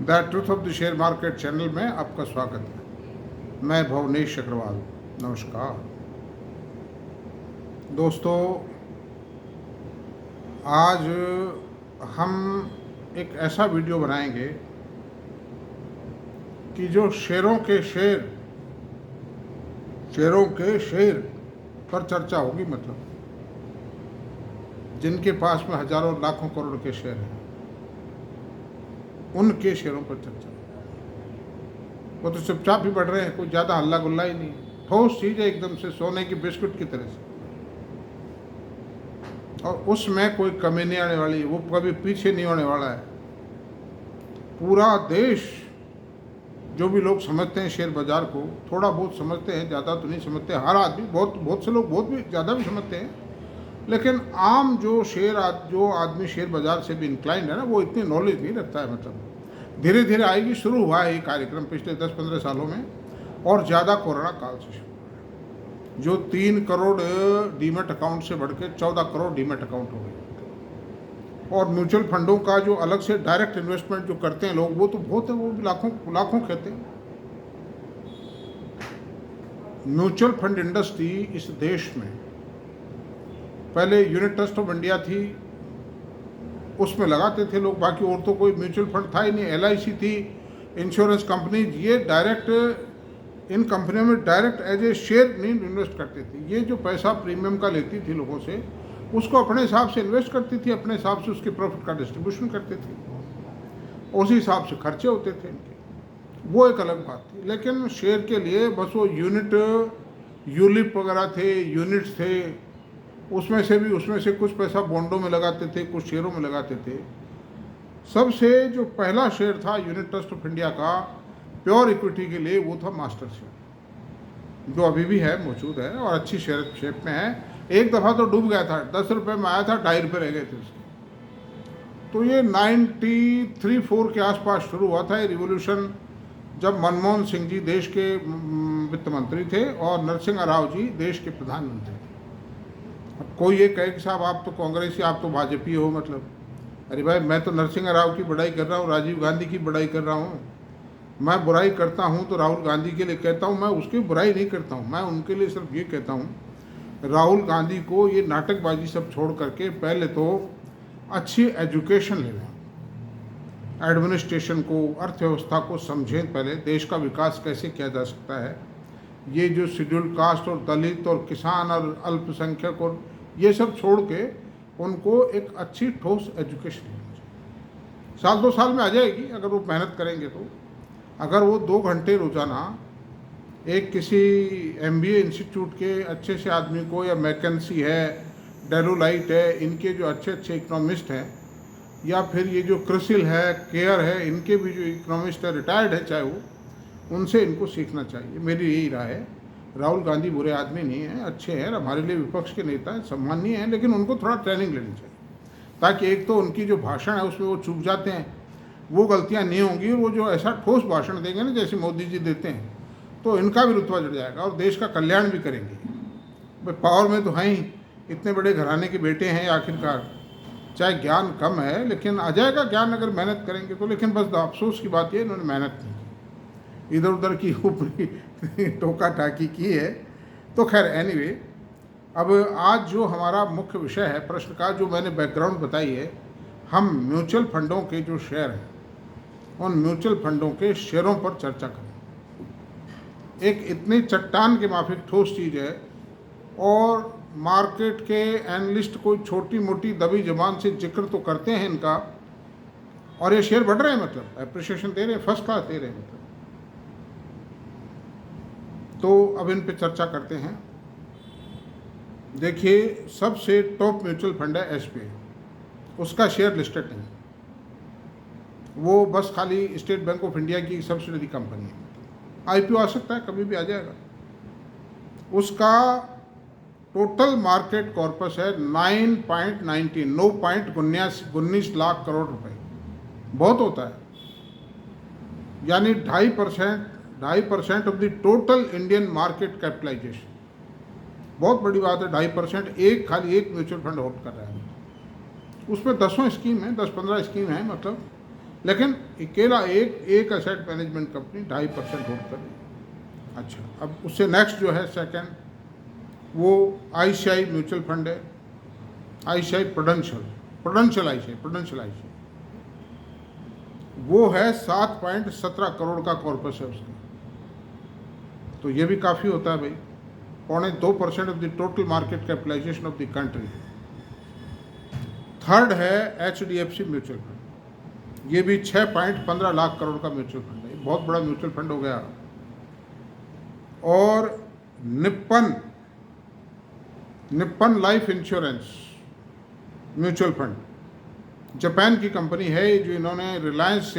The truth of the share market channel में आपका स्वागत है। मैं भुवनेश अग्रवाल। नमस्कार दोस्तों, आज हम एक ऐसा वीडियो बनाएंगे कि जो शेरों के शेर पर चर्चा होगी। मतलब जिनके पास में हजारों लाखों करोड़ के शेयर हैं, उनके शेयरों पर चर्चा। वो तो चुपचाप ही बढ़ रहे हैं, कोई ज़्यादा हल्ला गुल्ला ही नहीं, ठोस चीज़ है एकदम से, सोने की बिस्कुट की तरह से, और उसमें कोई कमी नहीं आने वाली, वो कभी पीछे नहीं होने वाला है। पूरा देश, जो भी लोग समझते हैं शेयर बाजार को, थोड़ा बहुत समझते हैं, ज़्यादा तो नहीं समझते। हर आदमी, बहुत से लोग बहुत भी ज़्यादा भी समझते हैं, लेकिन आम जो आदमी शेयर बाजार से भी इंक्लाइंड है ना, वो इतनी नॉलेज नहीं रखता है। मतलब धीरे धीरे आएगी। शुरू हुआ है ये कार्यक्रम पिछले 10-15 सालों में, और ज़्यादा कोरोना काल से शुरू हुआ, जो 3 करोड़ डीमेट अकाउंट से बढ़ के 14 करोड़ डीमेट अकाउंट हो गए। और म्यूचुअल फंडों का जो अलग से डायरेक्ट इन्वेस्टमेंट जो करते हैं लोग, वो तो बहुत है, वो भी लाखों कहते हैं। म्यूचुअल फंड इंडस्ट्री इस देश में पहले यूनिट ट्रस्ट ऑफ इंडिया थी, उसमें लगाते थे लोग, बाकी और तो कोई म्यूचुअल फंड था ही नहीं। LIC थी, इंश्योरेंस कंपनी, ये डायरेक्ट इन कंपनियों में डायरेक्ट एज ए शेयर नहीं इन्वेस्ट करते थे। ये जो पैसा प्रीमियम का लेती थी लोगों से, उसको अपने हिसाब से इन्वेस्ट करती थी, अपने हिसाब से उसके प्रॉफिट का डिस्ट्रीब्यूशन करते थे, उसी हिसाब से खर्चे होते थे इनके, वो एक अलग बात थी। लेकिन शेयर के लिए बस वो यूलिप वगैरह थे, यूनिट्स थे, उसमें से कुछ पैसा बॉन्डों में लगाते थे, कुछ शेयरों में लगाते थे। सबसे जो पहला शेयर था यूनिट ट्रस्ट ऑफ इंडिया का प्योर इक्विटी के लिए, वो था मास्टर शेयर, जो अभी भी है, मौजूद है और अच्छी शेप में है। एक दफ़ा तो डूब गया था, 10 रुपये में आया था, 2.5 रुपये रह गए थे उसके। तो ये 93-4 के आसपास शुरू हुआ था ये रिवोल्यूशन, जब मनमोहन सिंह जी देश के वित्त मंत्री थे और नरसिंह राव जी देश के प्रधानमंत्री थे। अब कोई ये कहे कि साहब आप तो कांग्रेसी, आप तो भाजपी हो, मतलब अरे भाई, मैं तो नरसिंह राव की बड़ाई कर रहा हूँ, राजीव गांधी की बड़ाई कर रहा हूँ। मैं बुराई करता हूँ तो राहुल गांधी के लिए कहता हूँ, मैं उसकी बुराई नहीं करता हूँ। मैं उनके लिए सिर्फ ये कहता हूँ, राहुल गांधी को ये नाटकबाजी सब छोड़ करके पहले तो अच्छी एजुकेशन ले लें, एडमिनिस्ट्रेशन को, अर्थव्यवस्था को समझें, पहले देश का विकास कैसे किया जा सकता है। ये जो शेड्यूल्ड कास्ट और दलित और किसान और अल्पसंख्यक और ये सब छोड़ के उनको एक अच्छी ठोस एजुकेशन लेनी चाहिए। 1-2 साल में आ जाएगी अगर वो मेहनत करेंगे तो। अगर वो 2 घंटे रोज़ाना एक किसी MBA इंस्टीट्यूट के अच्छे से आदमी को, या मैकेंसी है, डेलोलाइट है, इनके जो अच्छे इकोनॉमिस्ट हैं, या फिर ये जो क्रिसिल है, केयर है, इनके भी जो इकोनॉमिस्ट है, रिटायर्ड है चाहे वो, उनसे इनको सीखना चाहिए। मेरी यही राय है। राहुल गांधी बुरे आदमी नहीं हैं, अच्छे हैं, हमारे लिए विपक्ष के नेता हैं, सम्मानीय हैं, लेकिन उनको थोड़ा ट्रेनिंग लेनी चाहिए, ताकि एक तो उनकी जो भाषण है उसमें वो चूक जाते हैं, वो गलतियां नहीं होंगी। वो जो ऐसा ठोस भाषण देंगे ना, जैसे मोदी जी देते हैं, तो इनका भी रुतबा चढ़ जाएगा और देश का कल्याण भी करेंगे। भाई पावर में तो हैं ही, इतने बड़े घराने के बेटे हैं आखिरकार, चाहे ज्ञान कम है लेकिन आ जाएगा ज्ञान अगर मेहनत करेंगे तो। लेकिन बस अफसोस की बात ये, इन्होंने मेहनत नहीं की, इधर उधर की ऊपरी टोका टाकी की है। तो खैर एनीवे, अब आज जो हमारा मुख्य विषय है प्रश्न का, जो मैंने बैकग्राउंड बताई है, हम म्यूचुअल फंडों के जो शेयर हैं, उन म्यूचुअल फंडों के शेयरों पर चर्चा करें। एक इतनी चट्टान के माफिक ठोस चीज़ है, और मार्केट के एनालिस्ट कोई छोटी मोटी दबी जबान से जिक्र तो करते हैं इनका, और ये शेयर बढ़ रहे हैं, मतलब एप्रिसिएशन दे रहे हैं, फर्स्ट क्लास दे रहे हैं मतलब। तो अब इन पे चर्चा करते हैं। देखिए, सबसे टॉप म्यूचुअल फंड है SBI, उसका शेयर लिस्टेड नहीं, वो बस खाली स्टेट बैंक ऑफ इंडिया की सब्सिडरी कंपनी है। IPO आ सकता है, कभी भी आ जाएगा। उसका टोटल मार्केट कॉर्पस है 9.19 लाख करोड़ रुपए, बहुत होता है, यानी 2.5% of the total Indian market capitalization. बहुत बड़ी बात है, 2.5%। खाली एक म्यूचुअल फंड होल्ड कर रहा है, उसमें 10 स्कीम है, 10-15 स्कीम है, मतलब लेकिन अकेला एक एसेट मैनेजमेंट कंपनी 2.5% होल्ड कर रही है। अच्छा, अब उससे नेक्स्ट जो है सेकंड, वो ICICI म्यूचुअल फंड है, ICICI प्रूडेंशियल ICICI, वो है 7.17 करोड़ का कॉर्पस है उसका। तो ये भी काफ़ी होता है भाई, 2.25% of the total market capitalization of the country. Third है HDFC म्यूचुअल फंड, ये भी 6.15 लाख करोड़ का म्यूचुअल फंड है, बहुत बड़ा म्यूचुअल फंड हो गया। और Nippon life insurance mutual fund, Japan की कंपनी है, जो इन्होंने रिलायंस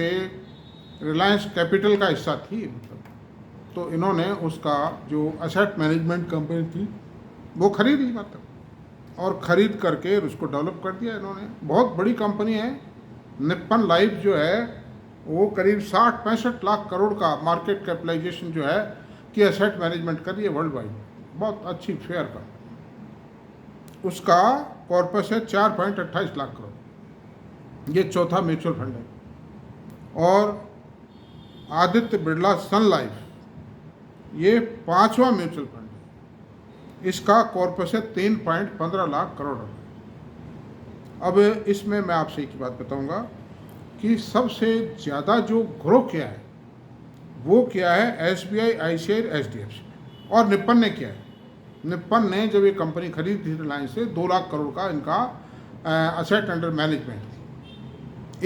कैपिटल का हिस्सा थी मतलब, तो इन्होंने उसका जो एसेट मैनेजमेंट कंपनी थी वो खरीद ली मतलब, और ख़रीद करके उसको डेवलप कर दिया इन्होंने। बहुत बड़ी कंपनी है निप्पन लाइफ जो है, वो करीब 60-65 लाख करोड़ का मार्केट कैपिटलाइजेशन जो है कि एसेट मैनेजमेंट कर रही है वर्ल्ड वाइड, बहुत अच्छी फेयर का। उसका कॉर्पस है 4.28 लाख करोड़। ये चौथा म्यूचुअल फंड है। और आदित्य बिरला सन लाइफ, ये 5वां म्यूचुअल फंड है, इसका कॉर्पस है 3.15 लाख करोड़। अब इसमें मैं आपसे एक बात बताऊंगा कि सबसे ज़्यादा जो ग्रो किया है वो क्या है, SBI, ICICI, HDFC। और निप्पन ने किया है। निप्पन ने जब ये कंपनी खरीदी थी रिलायंस से, 2 लाख करोड़ का इनका असेट अंडर मैनेजमेंट थी,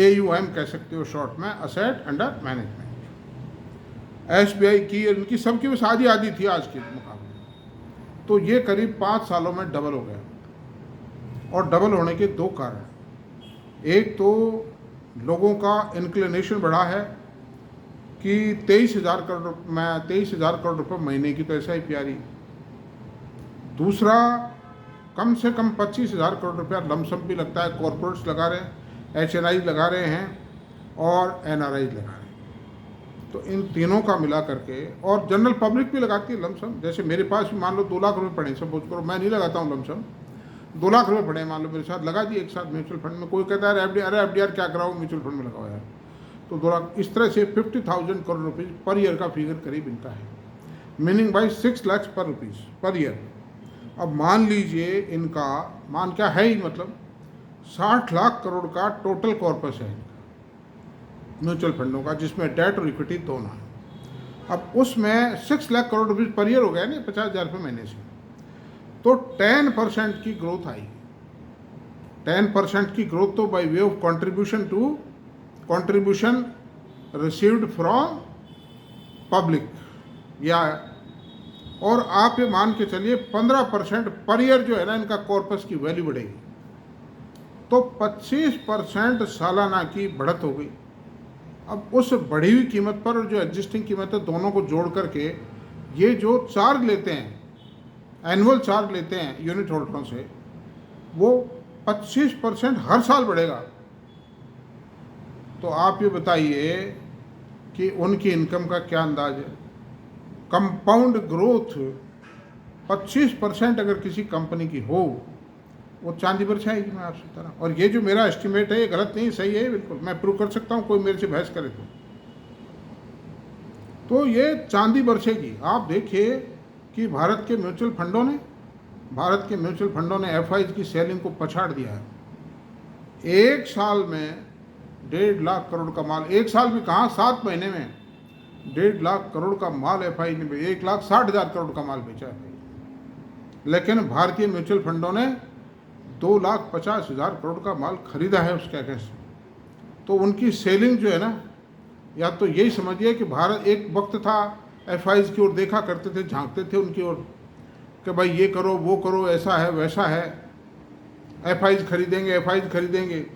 AUM कह सकते हो शॉर्ट में, असेट अंडर मैनेजमेंट। SBI की इनकी सबकी बस आधी थी आज के मुकाबले। तो ये करीब 5 सालों में डबल हो गया। और डबल होने के 2 कारण, एक तो लोगों का इंक्लिनेशन बढ़ा है कि 23,000 करोड़ रुपये महीने की तो SIP आ रही। दूसरा, कम से कम 25,000 करोड़ रुपया लमसम भी लगता है, कॉर्पोरेट्स लगा रहे हैं, HNI लगा रहे हैं और NRI लगा रहे हैं। तो इन तीनों का मिला करके, और जनरल पब्लिक भी लगाती है लमसम। जैसे मेरे पास भी मान लो 2 लाख रुपए पड़े, सपोज करो, मैं नहीं लगाता हूँ लमसम, 2 लाख रुपए पड़े मान लो मेरे साथ, लगा दिए एक साथ म्यूचुअल फंड में। कोई कहता है FDR क्या कराओ, म्यूचुअल फंड में लगाओ यार। तो 2 लाख, इस तरह से 50,000 करोड़ रुपीज़ पर ईयर का फिगर करीब इनका है, meaning by 6 lakh per year. अब मान लीजिए इनका मान क्या है ही, मतलब 60 लाख करोड़ का टोटल कॉर्पस है म्यूचुअल फंडों का, जिसमें डेट और इक्विटी दोनों है। अब उसमें 6 lakh crore rupees per year हो गया ना, 50,000 रुपये महीने से। तो 10% की ग्रोथ आई। 10% की ग्रोथ तो by way of contribution received from public, या और आप ये मान के चलिए 15% पर ईयर जो है ना इनका कॉर्पस की वैल्यू बढ़ेगी। तो 25% सालाना की बढ़त हो गई। अब उस बढ़ी हुई कीमत पर और जो एग्जिस्टिंग कीमत है, दोनों को जोड़ करके ये जो चार्ज लेते हैं, एनुअल चार्ज लेते हैं यूनिट होल्डरों से, वो 25% हर साल बढ़ेगा। तो आप ये बताइए कि उनकी इनकम का क्या अंदाज है। कंपाउंड ग्रोथ 25% अगर किसी कंपनी की हो, वो चांदी पर छाएगी, मैं आपसे बता रहा हूँ। और ये जो मेरा एस्टिमेट है ये गलत नहीं, सही है बिल्कुल, मैं प्रूव कर सकता हूँ, कोई मेरे से बहस करे तो ये चांदी बरसेगी। आप देखिए कि भारत के म्यूचुअल फंडों ने FIs की सेलिंग को पछाड़ दिया है। एक साल में 1.5 लाख करोड़ का माल, एक साल भी कहाँ, 7 महीने में 1.5 लाख करोड़ का माल FI ने 1,60,000 करोड़ का माल बेचा है। लेकिन भारतीय म्यूचुअल फंडों ने 2,50,000 करोड़ का माल खरीदा है उसके अगेंस्ट। तो उनकी सेलिंग जो है ना, या तो यही समझिए कि भारत एक वक्त था FIs की ओर देखा करते थे, झांकते थे उनकी ओर कि भाई ये करो वो करो, ऐसा है वैसा है, FIs खरीदेंगे।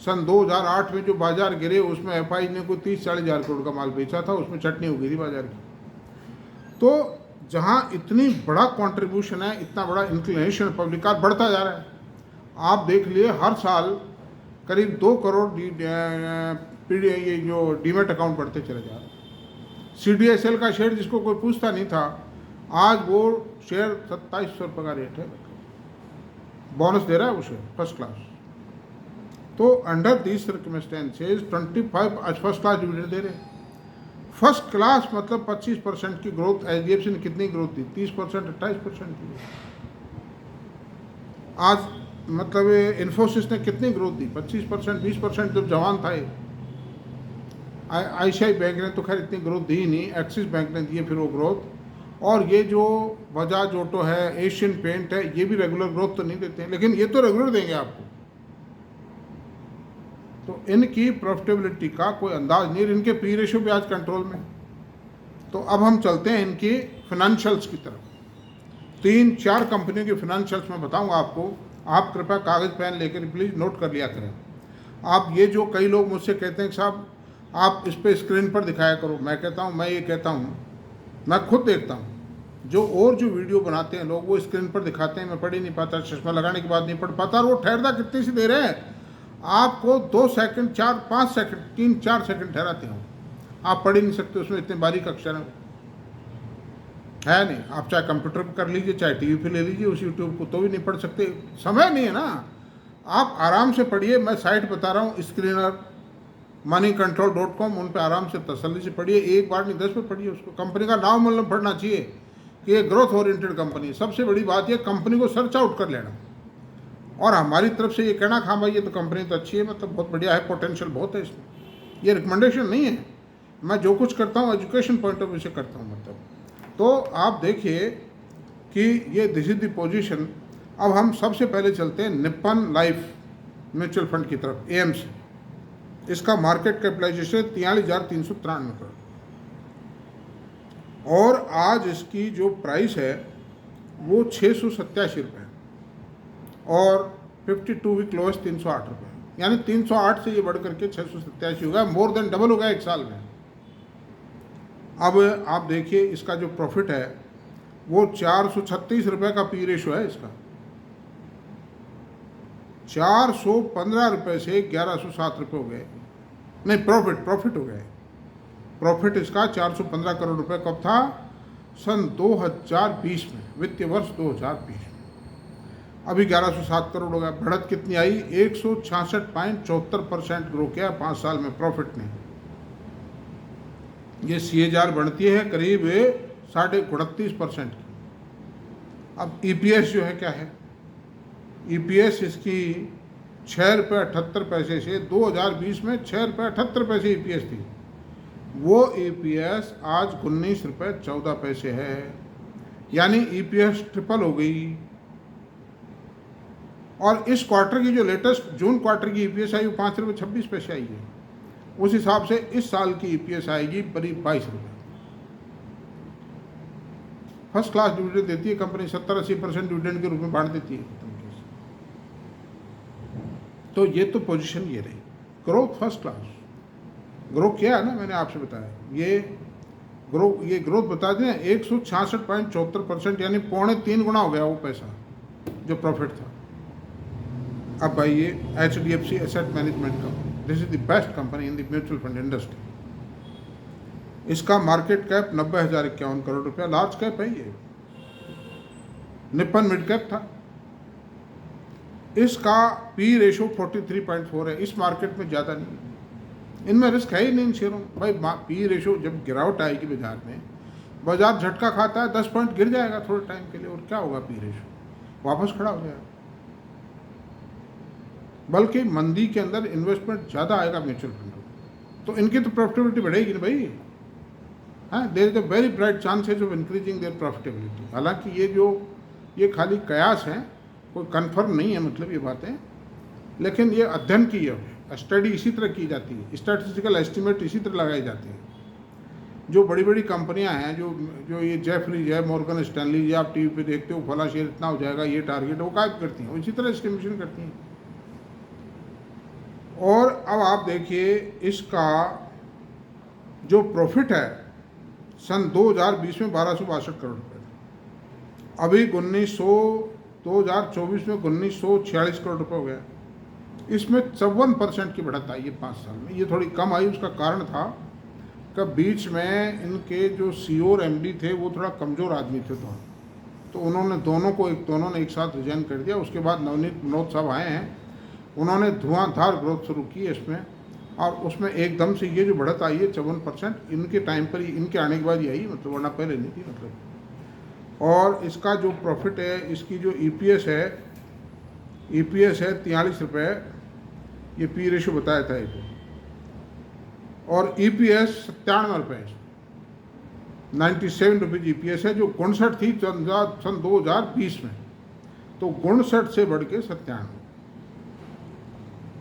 सन 2008 में जो बाजार गिरे उसमें FI ने कोई 30-40,000 करोड़ का माल बेचा था, उसमें चटनी हो गई थी बाजार की। तो जहाँ इतनी बड़ा कंट्रीब्यूशन है, इतना बड़ा इंक्लिनेशन पब्लिक का बढ़ता जा रहा है। आप देख लिए हर साल करीब 2 करोड़ ये जो डीमेट अकाउंट बढ़ते चले जा रहे हैं। CDSL का शेयर जिसको कोई पूछता नहीं था, आज वो शेयर 2700 रुपये का रेट है, बोनस दे रहा है वो शेयर, फर्स्ट क्लास। तो अंडर दीज सर्कमस्टेंसेज 25 आज फर्स्ट क्लास डिविडेंड दे रहे हैं। फर्स्ट क्लास मतलब 25% की ग्रोथ। HDFC ने कितनी ग्रोथ दी? 30%, 28% दी। आज मतलब इन्फोसिस ने कितनी ग्रोथ दी? 25%, 20%। जब जवान था ये। ICICI बैंक ने तो खैर इतनी ग्रोथ दी ही नहीं, एक्सिस बैंक ने दी है फिर वो ग्रोथ। और ये जो बजाज ऑटो है, एशियन पेंट है, ये भी रेगुलर ग्रोथ तो नहीं देते हैं, लेकिन ये तो रेगुलर देंगे आपको। तो इनकी प्रॉफिटेबिलिटी का कोई अंदाज नहीं। इनके पी रेशियो भी आज कंट्रोल में। तो अब हम चलते हैं इनकी फिनेंशियल्स की तरफ। 3-4 कंपनियों की फिनेंशियल्स मैं बताऊंगा आपको। आप कृपया कागज़ पेन लेकर प्लीज़ नोट कर लिया करें। आप ये जो कई लोग मुझसे कहते हैं कि साहब आप इस पर स्क्रीन पर दिखाया करो, मैं कहता हूँ, मैं ये कहता हूँ, मैं खुद देखता हूँ जो वीडियो बनाते हैं लोग, वो स्क्रीन पर दिखाते हैं, मैं पढ़ ही नहीं पाता, चश्मा लगाने के बाद नहीं पढ़ पाता। और वो ठहरता कितनी सी देर है, आपको 2 सेकंड, 4-5 सेकंड, 3-4 सेकंड ठहराते हो, आप पढ़ ही नहीं सकते, उसमें इतने बारीक अक्षर है नहीं। आप चाहे कंप्यूटर पर कर लीजिए, चाहे टीवी पे ले लीजिए उस यूट्यूब को, तो भी नहीं पढ़ सकते, समय नहीं है ना। आप आराम से पढ़िए, मैं साइट बता रहा हूँ, स्क्रीनर, moneycontrol.com, उन पर आराम से तसल्ली से पढ़िए। एक बार नहीं 10 पे पढ़िए उसको। कंपनी का नाम मतलब पढ़ना चाहिए कि ये ग्रोथ ओरिएंटेड कंपनी है। सबसे बड़ी बात ये कंपनी को सर्च आउट कर लेना, और हमारी तरफ से ये कहना, हाँ भाई ये तो कंपनी तो अच्छी है, मतलब बहुत बढ़िया है, पोटेंशियल बहुत है इसमें। ये रिकमेंडेशन नहीं है, मैं जो कुछ करता हूँ एजुकेशन पॉइंट ऑफ व्यू से करता हूँ मतलब। तो आप देखिए कि ये दिस इज द पोजीशन। अब हम सबसे पहले चलते हैं निप्पन लाइफ म्यूचुअल फंड की तरफ, AMC। इसका मार्केट कैपिटलाइजेशन 43,393 करोड़, और आज इसकी जो प्राइस है वो 687 रुपये, और 52 वीक लोएस्ट 308 रुपये, यानी 308 से ये बढ़ करके 687 हो गया, मोर देन डबल हो गया एक साल में। अब आप देखिए इसका जो प्रॉफिट है वो 436 रुपये का पी रेशो है इसका। 415 रुपये से 1107 रुपये हो गए, नहीं प्रॉफिट हो गए। प्रॉफिट इसका 415 करोड़ रुपए कब था? सन 2020 में, वित्तीय वर्ष 2020 में। अभी 1107 करोड़ हो गया। बढ़त कितनी आई? 166.74% ग्रो किया 5 साल में प्रॉफिट ने। ये CAGR बढ़ती है करीब 39.5% की। अब EPS जो है क्या है? EPS इसकी 6 रुपये 78 पैसे से 2020 में 6 रुपये 78 पैसे EPS थी, वो EPS आज 19 रुपये 14 पैसे है, यानी EPS ट्रिपल हो गई। और इस क्वार्टर की जो लेटेस्ट जून क्वार्टर की EPS आई वो 5 रुपये 26 पैसे आई है। उस हिसाब से इस साल की EPS आएगी करीब 22 रुपये। फर्स्ट क्लास डिविडेंड देती है कंपनी, 70-80% डिविडेंड के रूप में बांट देती है। तो ये तो पोजीशन ये रही। ग्रोथ फर्स्ट क्लास, ग्रो किया है ना, मैंने आपसे बताया। ये ग्रोथ बता दें 166.74%, यानी 3.25 गुना हो गया वो पैसा जो प्रॉफिट था। अब भाई ये HDFC asset management company, this is the best company in the mutual fund industry. इसका मार्केट कैप 90,051 करोड़ रुपया, लार्ज कैप है ये। निप्पन मिड कैप था। इसका पी रेशो 43.4 है। इस मार्केट में ज़्यादा नहीं है, इनमें रिस्क है ही नहीं इन शेयरों। भाई पी रेशो जब गिरावट आएगी बाजार में, बाजार झटका खाता है, 10 पॉइंट गिर जाएगा थोड़े टाइम के लिए, और क्या होगा? पी रेशो वापस खड़ा हो जाएगा। बल्कि मंदी के अंदर इन्वेस्टमेंट ज़्यादा आएगा म्यूचुअल फंड, तो इनकी तो प्रॉफिटेबिलिटी बढ़ेगी ना भाई। हाँ, there is a very bright chances of increasing their profitability. हालांकि ये खाली कयास हैं, कोई कंफर्म नहीं है मतलब ये बातें, लेकिन ये अध्ययन की है, स्टडी इसी तरह की जाती है, स्टैटिस्टिकल एस्टिमेट इसी तरह लगाई जाती है। जो बड़ी बड़ी कंपनियां हैं, जो ये जेफरीज है, मॉर्गन स्टैनली, ये आप टीवी पे देखते हो, फला शेयर इतना हो जाएगा, ये टारगेट, वो गायब करती हैं, इसी तरह एस्टिमेशन करती हैं। और अब आप देखिए इसका जो प्रॉफिट है सन 2020 में 1262 करोड़ रुपये, अभी 2024 में 1946 करोड़ रुपये हो गया। इसमें 54% की बढ़त आई है 5 साल में। ये थोड़ी कम आई, उसका कारण था कि बीच में इनके जो CEO और MD थे वो थोड़ा कमज़ोर आदमी थे, तो उन्होंने दोनों ने एक साथ रिजाइन कर दिया। उसके बाद नवनीत मनोज साहब आए हैं, उन्होंने धुआंधार ग्रोथ शुरू की है इसमें, और उसमें एकदम से ये जो बढ़त आई है 54%, इनके टाइम पर ही, इनके आने के बाद ही आई, मतलब वरना पहले नहीं थी मतलब। और इसका जो प्रॉफिट है, इसकी जो ईपीएस है 43 रुपये, ये पी रेशो बताया था इसे, और ईपीएस 97 रुपये, 97 रुपीज़ ईपीएस है, जो 59 थी सन 2020 में, तो 59 से बढ़ के 97।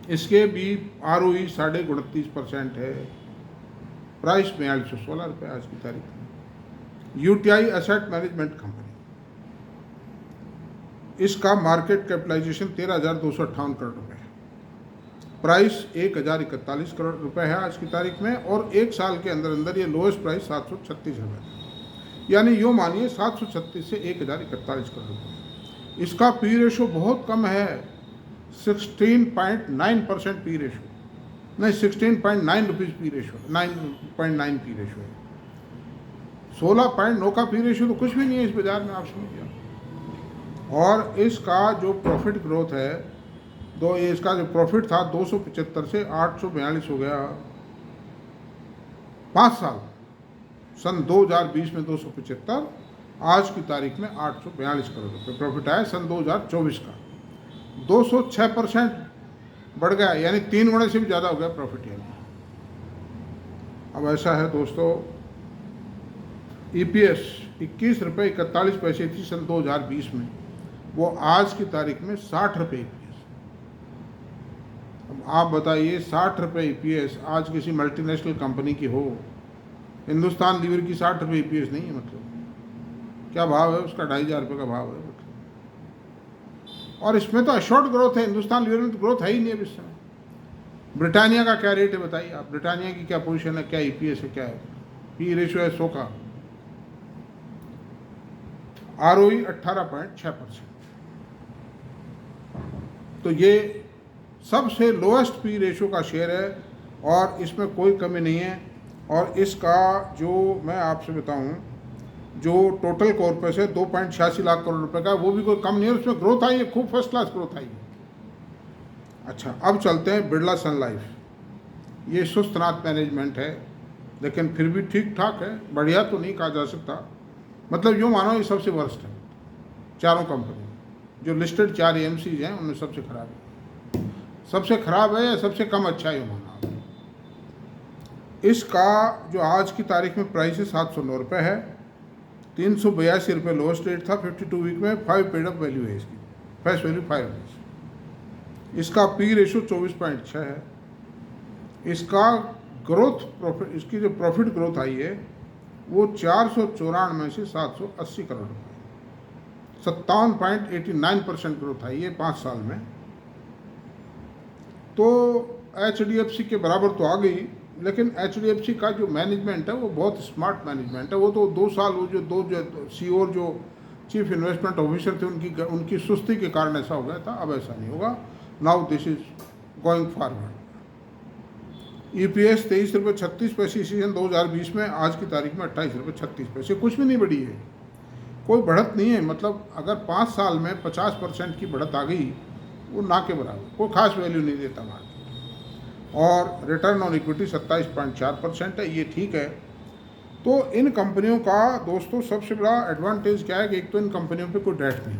इसके भी ROE 29.5% है, प्राइस 4216 रुपये आज की तारीख में। यूटीआई एसेट मैनेजमेंट कंपनी, इसका मार्केट कैपिटलाइजेशन 13,258 करोड़ रुपए है, प्राइस 1,041 करोड़ रुपए है आज की तारीख में, और एक साल के अंदर अंदर ये लोएस्ट प्राइस 736 है, यानी यूँ मानिए 736 से 1,041 करोड़ रुपये। इसका पी रेशो बहुत कम है, 16.9% पी रेशो, नहीं 16.9 rupees P ratio, 9.9 P ratio है। 16.9 का पी रेशो तो कुछ भी नहीं है इस बाजार में, आप समझिए। और इसका जो प्रॉफिट ग्रोथ है, इसका जो प्रॉफिट था 275 से 842 हो गया 5 साल, सन 2020 में 275, आज की तारीख में 842 करोड़ रुपये प्रॉफिट आया। सन 2024 का 206% बढ़ गया, यानी 3 गुणे से भी ज़्यादा हो गया प्रॉफिट। यानी अब ऐसा है दोस्तों, ईपीएस 21 रुपये 41 पैसे थी सन 2020 में, वो आज की तारीख में 60 रुपये ईपीएस। अब आप बताइए 60 रुपये ईपीएस आज किसी मल्टीनेशनल कंपनी की हो, हिंदुस्तान लीवर की 60 रुपये ईपीएस नहीं है, मतलब क्या भाव है उसका, 2,500 रुपये का भाव है मतलब। और इसमें तो अशोर्ड ग्रोथ है, हिंदुस्तान लीवर में तो ग्रोथ है ही नहीं अब इस समय। ब्रिटानिया का क्या रेट है बताइए आप, ब्रिटानिया की क्या पोजीशन है, क्या ईपीएस है, क्या है, पी रेशो है 100 का, ROE 18.6%। तो ये सबसे लोएस्ट पी रेशो का शेयर है, और इसमें कोई कमी नहीं है। और इसका जो मैं आपसे बताऊं, जो टोटल कॉर्पस है 2.86 लाख करोड़ रुपए का, वो भी कोई कम नहीं है, उसमें ग्रोथ आई है, खूब फर्स्ट क्लास ग्रोथ आई है। अच्छा, अब चलते हैं बिरला सन लाइफ। ये सुस्तनाथ मैनेजमेंट है, लेकिन फिर भी ठीक ठाक है, बढ़िया तो नहीं कहा जा सकता, मतलब यूँ मानो ये सबसे वर्स्ट है चारों कंपनी, जो लिस्टेड 4 AMCs हैं उनमें सबसे खराब है, सबसे खराब है या सबसे कम अच्छा है माना। इसका जो आज की तारीख में प्राइस है 709 रुपये है, 382 रुपये लोएस्ट रेट था 52 वीक में, 5 पेड अप वैल्यू है इसकी, फेस वैल्यू 5 रुपीज़। इसका पी रेशो 24.6 है। इसका ग्रोथ प्रॉफिट, इसकी जो प्रॉफिट ग्रोथ आई है वो 494 से 780 करोड़ रुपये, 57.89% ग्रोथ आई है 5 साल में। तो HDFC के बराबर तो आ गई, लेकिन HDFC का जो मैनेजमेंट है वो बहुत स्मार्ट मैनेजमेंट है। वो तो 2 साल, वो जो CEO जो चीफ इन्वेस्टमेंट ऑफिसर थे, उनकी सुस्ती के कारण ऐसा हो गया था, अब ऐसा नहीं होगा। Now this is going forward. EPS 23 रुपये 36 पैसे सन 2020 में, आज की तारीख में 28 रुपये 36 पैसे, कुछ भी नहीं बढ़ी है, कोई बढ़त नहीं है। मतलब अगर 5 साल में 50% की बढ़त आ गई, वो ना के बराबर, कोई खास वैल्यू नहीं देता मार्केट। और रिटर्न ऑन इक्विटी 27.4% है, ये ठीक है। तो इन कंपनियों का दोस्तों सबसे बड़ा एडवांटेज क्या है कि एक तो इन कंपनियों पे कोई डेट नहीं,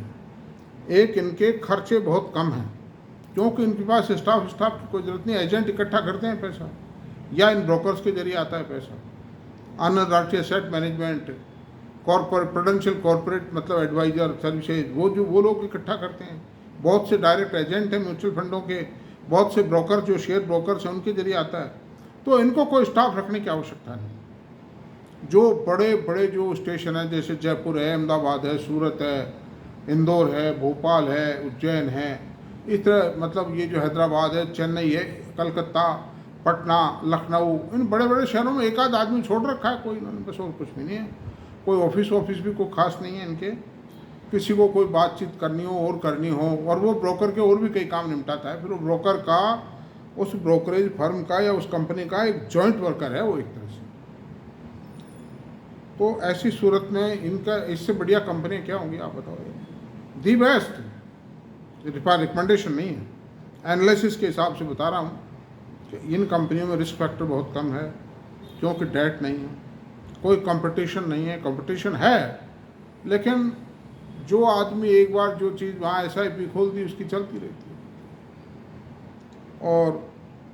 एक इनके खर्चे बहुत कम हैं, क्योंकि इनके पास स्टाफ की कोई ज़रूरत नहीं, एजेंट इकट्ठा करते हैं पैसा, या इन ब्रोकर्स के जरिए आता है पैसा। अंतर्राष्ट्रीय asset management, corporate Prudential corporate मतलब एडवाइजर सर्विसेज, वो लोग इकट्ठा करते हैं। बहुत से डायरेक्ट एजेंट हैं म्यूचुअल फंडों के, बहुत से ब्रोकर जो शेयर ब्रोकर्स हैं उनके जरिए आता है। तो इनको कोई स्टाफ रखने की आवश्यकता नहीं। जो बड़े बड़े जो स्टेशन हैं, जैसे जयपुर है, अहमदाबाद है, सूरत है, इंदौर है, भोपाल है, उज्जैन है, इस तरह मतलब ये जो हैदराबाद है, चेन्नई है, कलकत्ता, पटना, लखनऊ, इन बड़े बड़े शहरों में एक आध आदमी छोड़ रखा है कोई इन्होंने, बस और कुछ भी नहीं है। कोई ऑफिस भी कोई खास नहीं है इनके। किसी को कोई बातचीत करनी हो और करनी हो, और वो ब्रोकर के और भी कई काम निपटाता है, फिर वो ब्रोकर का, उस ब्रोकरेज फर्म का या उस कंपनी का एक जॉइंट वर्कर है वो एक तरह से। तो ऐसी सूरत में इनका, इससे बढ़िया कंपनियाँ क्या होंगी आप बताओ। दी बेस्ट रिकमेंडेशन नहीं है, एनालिसिस के हिसाब से बता रहा हूँ कि इन कंपनियों में रिस्क फैक्टर बहुत कम है, क्योंकि डेट नहीं है, कोई कंपटीशन नहीं है। कंपटीशन है, लेकिन जो आदमी एक बार जो चीज़ वहाँ SIP खोल दी उसकी चलती रहती है। और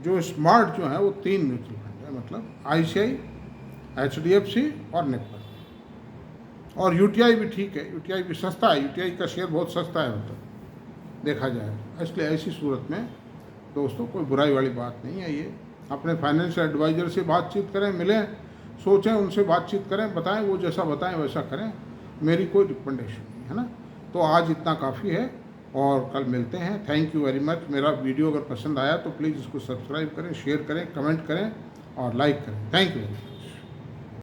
जो स्मार्ट जो है वो 3 म्यूचुअल फंड है, मतलब ICI, HDFC और निप्पन। और UTI भी ठीक है, UTI भी सस्ता है, UTI का शेयर बहुत सस्ता है मतलब देखा जाए। इसलिए ऐसी सूरत में दोस्तों कोई बुराई वाली बात नहीं है। ये अपने फाइनेंशियल एडवाइज़र से बातचीत करें, मिलें, सोचें, उनसे बातचीत करें, बताएं, वो जैसा बताएं वैसा करें, मेरी कोई रिकमेंडेशन नहीं है ना। तो आज इतना काफ़ी है और कल मिलते हैं। Thank you very much. मेरा वीडियो अगर पसंद आया तो प्लीज़ इसको सब्सक्राइब करें, शेयर करें, कमेंट करें और लाइक करें। Thank you.